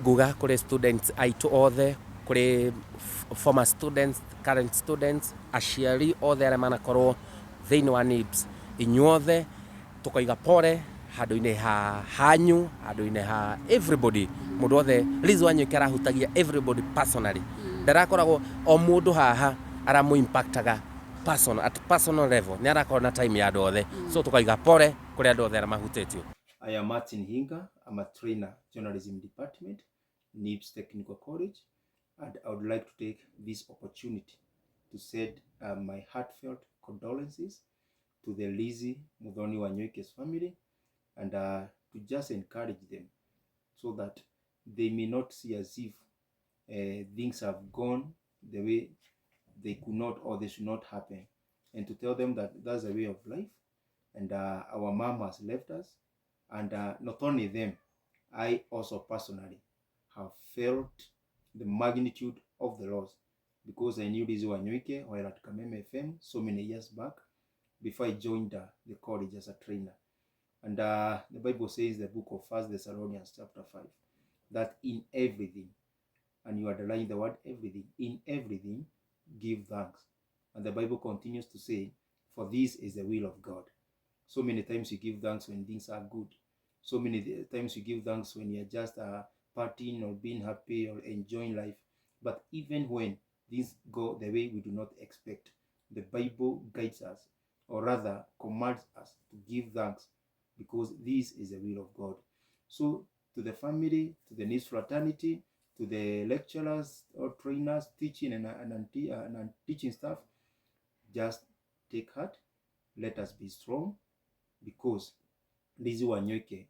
nguga kuri students aitu othe, kuri former students, current students, aciari othe aria manakorwo thiini wa NIBS, inyuothe tukoiga pore handu-ini hanyu, handu-ini ha everybody, mundu othe Lizzie Wanyoike arahutagia everybody personally. Ndarakoragwo o mundu haha aramu impactaga at personal level, ni arakorwo na time ya andu othe. So tukoiga pore kuri andu othe aria mahutitio. I am Martin Hinga. I'm a trainer, journalism department, NIBS Technical College, and I would like to take this opportunity to send my heartfelt condolences to the Lizzie Wanyoike's family, and to just encourage them so that they may not see as if things have gone the way they could not or they should not happen, and to tell them that that's a way of life, and our mom has left us. And not only them, I also personally have felt the magnitude of the loss, because I knew Lizzie Wanyoike while at Kameme FM so many years back before I joined the college as a trainer. And the Bible says, the book of 1 Thessalonians chapter 5, that in everything, and you underline the word everything, in everything give thanks. And the Bible continues to say, for this is the will of God. So many times you give thanks when things are good. So many times you give thanks when you're just partying or being happy or enjoying life. But even when things go the way we do not expect, the Bible guides us, or rather commands us to give thanks, because this is the will of God. So to the family, to the NIBS fraternity, to the lecturers or trainers, teaching and teaching staff, just take heart. Let us be strong, because Lizzie Wanyoike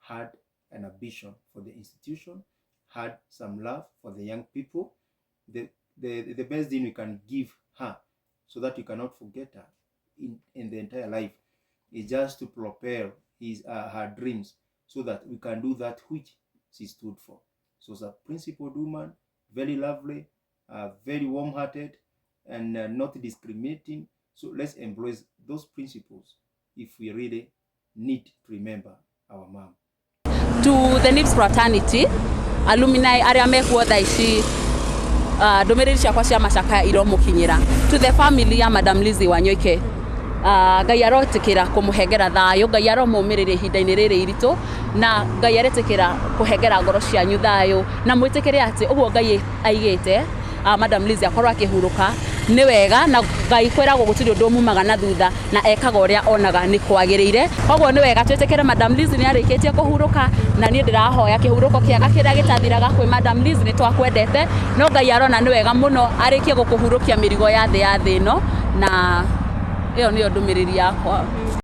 had an ambition for the institution, had some love for the young people. The best thing we can give her, so that you cannot forget her in the entire life, is just to propel her dreams, so that we can do that which she stood for. So she's a principled woman, very lovely, very warm-hearted, and not discriminating. So let's embrace those principles if we really need to remember our mom. To the NIBS fraternity, alumni aria mekuo thaici, ndumiriri ciakwa cia macakaya iromukinyira. To the family ya Madam Lizzie Wanyoike, Ngai arotikira kumuhengera thayo, Ngai aromumiriria ihinda-ini riri iritu, na Ngai aretikira kuhengera ngoro cianyu thayo, na mwitikire ati uguo Ngai aigite Madam Lizzie akorwo akihuruka ni wega, na Ngai kwiragwo gutiri undu mumaga na thutha, na ekaga uria onaga ni kwagirire. Koguo ni wega twitikire Madam Lizzie ni arikitie kuhuruka, na ni ndirahoya kihuruko kiega kiria gitathiraga kwi Madam Lizzie ni twakwendete, no Ngai arona ni wega muno arikie gukuhurukia mirigo ya thi ino, na iyo niyo ndumiriri yakwa.